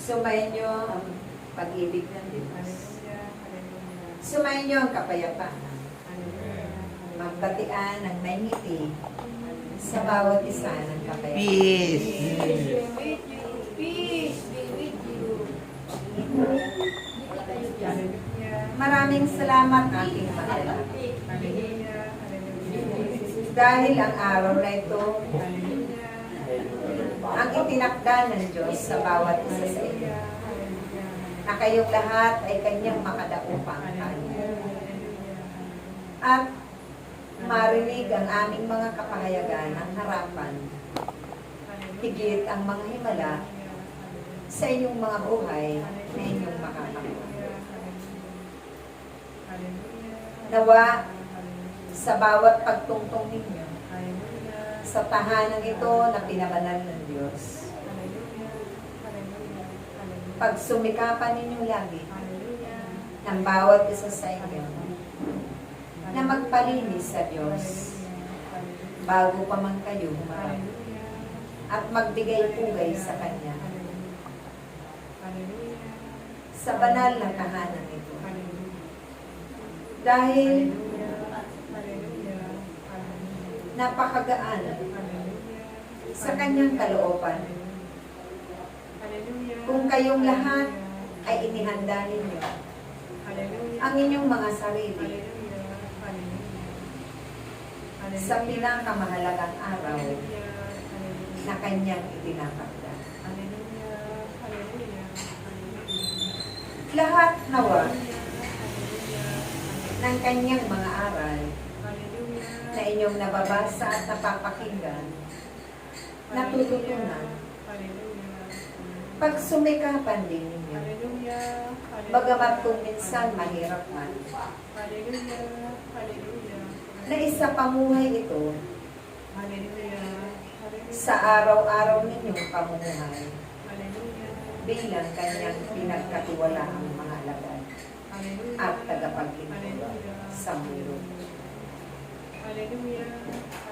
Sumayin niyo ang pag-ibig ng Diyos. Sumayin niyo ang kapayapaan. Magbatian ng may ngiti sa bawat isa ng kapayapaan. Peace. Peace be with you. Maraming salamat aking mahal. Dahil ang araw na ito, ang itinakda ng Diyos sa bawat isa sa inyo, na kayong lahat ay kanyang makadaupang kanya. At marinig ang aming mga kapahayagan ng harapan, higit ang mga himala sa inyong mga buhay na inyong makakakuha. Nawa sa bawat pagtungtong ninyo, sa tahanang ito na pinabanal ng Diyos, pagsumikapan ninyo lagi ng bawat isa sa inyo na magpalinis sa Diyos bago pa man kayo humarap at magbigay pugay sa Kanya sa banal na tahanan ito. Dahil napakagaan sa Kanyang kalooban. Kung kayong lahat ay inihanda ninyo ang inyong mga sarili sa pinakamahalagang araw na Kanyang itinakda. Lahat nawa ng Kanyang mga aral na inyong nababasa at napapakinggan, natututunan, pagsumikapan din ninyo. Bagamat kung minsan mahirap man, na isa pamuhay ito sa araw-araw ninyong pamumuhay bilang Kanyang pinagkatiwalaang mga alagad at tagapaglingkod sa mundo.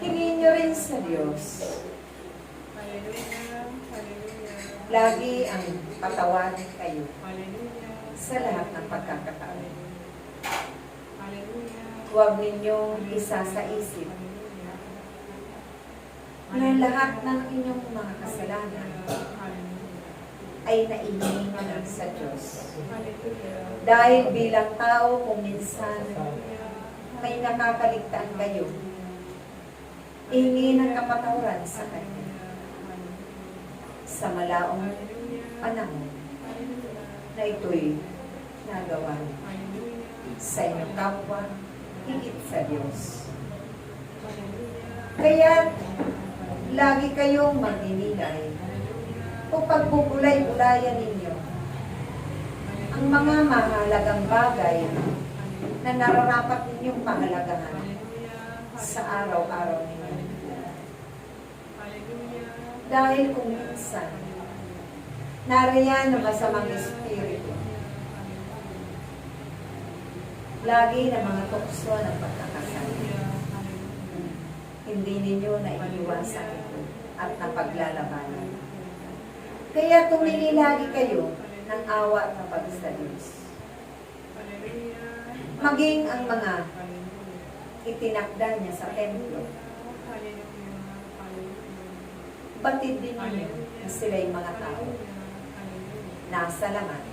Hingin nyo rin sa Diyos lagi ang patawarin kayo sa lahat ng pagkakataon. Huwag ninyong isa sa isip na lahat ng inyong mga kasalanan ay naihihingan sa Diyos. Dahil bilang tao, kung minsan may nakakaligtaan kayo, ihingi ng kapatawaran sa Kanya sa malaong panahon na ito'y nagawa sa inyong kapwa, higit sa Diyos. Kaya lagi kayong magninilay o pagpupulay-ulayan ninyo ang mga mahalagang bagay na nararapat ninyong pahalagahan sa araw-araw ninyo. Dahil kung minsan, nariyan ang masamang espiritu, lagi na mga tukso ng pagkakasala. Hindi ninyo naiiwasan ito at napaglalabanan. Kaya tumili lagi kayo ng awa at kapag sa Diyos. Maging ang mga itinakda niya sa templo, batid din ninyo na sila'y mga tao nasa laman.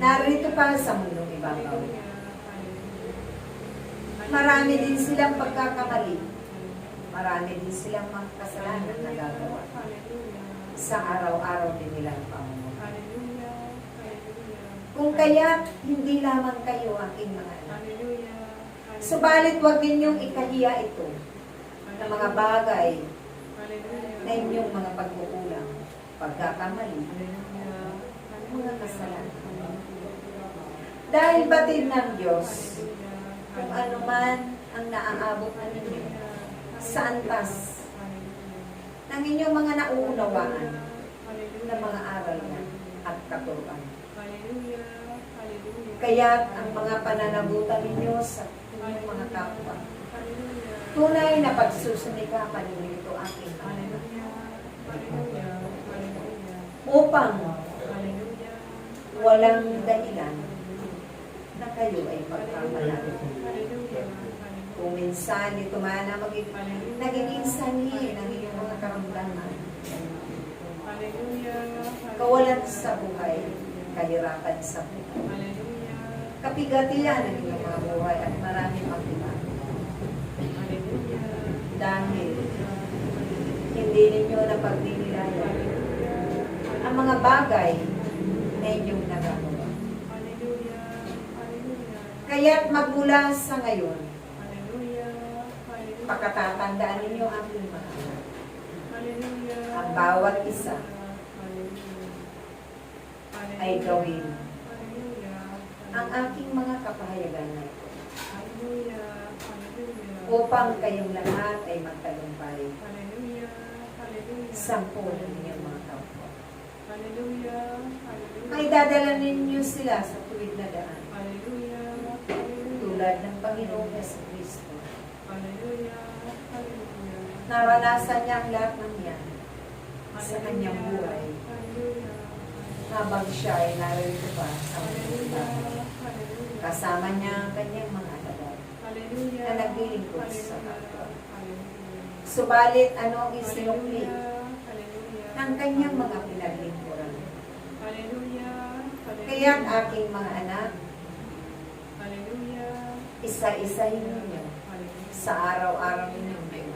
Narito pa sa mundong ibabaw. Marami din silang pagkakamali. Marami din silang mga kasalanan na gagawa sa araw-araw din nilang pamumuhay. Kung kaya, hindi lamang kayo aking mga anak. Subalit huwag ninyong ikahiya ito na mga bagay na inyong mga pagkukulang, pagkakamali, mga kasalanan. Dahil batid ng Diyos, kung ano man ang naaabot na ninyo sa antas ng inyong mga nauunawaan ng mga aral na at katuruan. Kaya ang mga pananagutan ninyo sa inyong mga kapwa, tunay na pagsusumikapan ninyo ito aking upang walang dahilan na kayo ay pagkamalaki. Kung minsan ito man na nagiging sanhi ng inyong mga karamdaman, kawalan sa buhay, kahirapan sa buhay, kapigatilan ng inyong mga buhay at maraming iba. Dahil hindi ninyo napagdinilayan ang mga bagay na inyong nagagawa. Kaya't magmula sa ngayon, pagkatatandaan ninyo ang mga anak. Ang bawat isa ay gawin ang aking mga kapahayagan na ito upang kayong lahat ay magtagumpay sa puno ninyong mga kapwa. Ay dadala ninyo sila sa tuwid na daan tulad ng Panginoong Jesucristo. Naranasan niya ang lahat ng yan sa kanyang buhay habang siya ay narito pa sa mundo. Kasama niya ang kanyang mga anak na naglilingkod sa kapwa. Subalit ano ang isinukli ng kanyang mga pinaglingkuran. Kaya't aking mga anak, isa-isahin ninyo sa araw-araw ninyong buhay.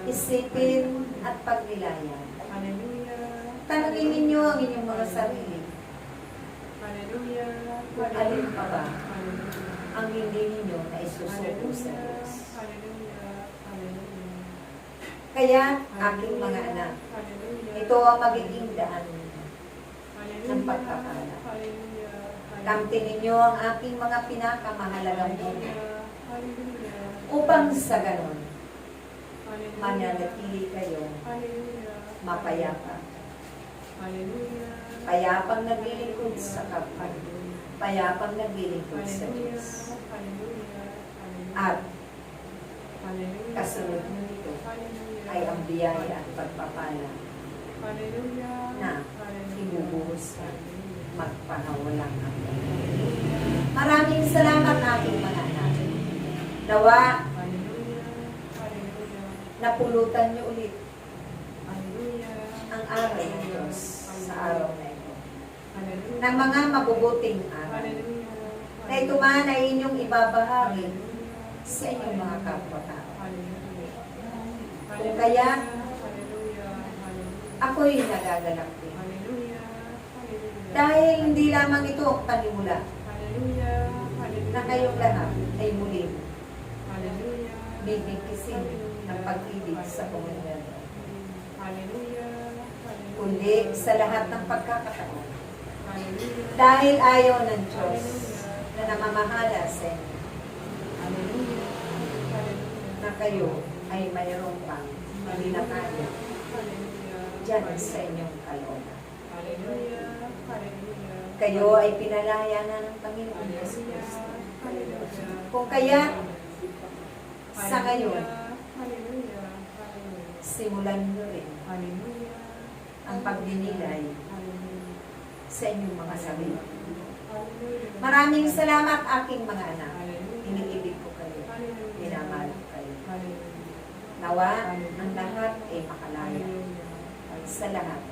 Isipin at pagnilayan. Tanungin ninyo ang inyong mga sarili. Kung alin pa ba ang hindi ninyo na isusuko sa Diyos. Kaya, aking mga anak, ito ang magiging daan ng pagkakala. Kamtin ninyo ang aking mga pinakamahalagang buhay upang sa ganon, mananatili kayo mapayapa. Payapang naglilingkod sa kapwa. Payapang naglilingkod sa Diyos. At kasunod nito ay ang biyaya at pagpapala na ibubuhos sa magpanawalang hanggan. Maraming salamat aking mga anak. Nawa, napulutan niyo ulit ang aral ng Diyos sa araw na ito. Ng mga mabubuting aral. Na ito man ay inyong ibabahagi sa inyong mga kapwa-tao. Kung kaya, ako'y nagagalak din. Dahil hindi lamang ito ang panimula na kayong lahat ay muling bibigisin ng pag-ibig sa komunidad. Kundi sa lahat ng pagkakataon. Dahil ayaw ng Diyos na namamahala sa inyo. Na kayo ay mayroong pang malinakaya dyan sa inyong kalooban. Kayo ay pinalaya na ng Panginoon Jesucristo. Kung kaya, sa ngayon, simulan nyo rin ang pagdinilay sa inyong mga sarili. Maraming salamat aking mga anak. Iniibig ko kayo. Minamahal ko kayo. Nawa, ang lahat ay makalaya sa lahat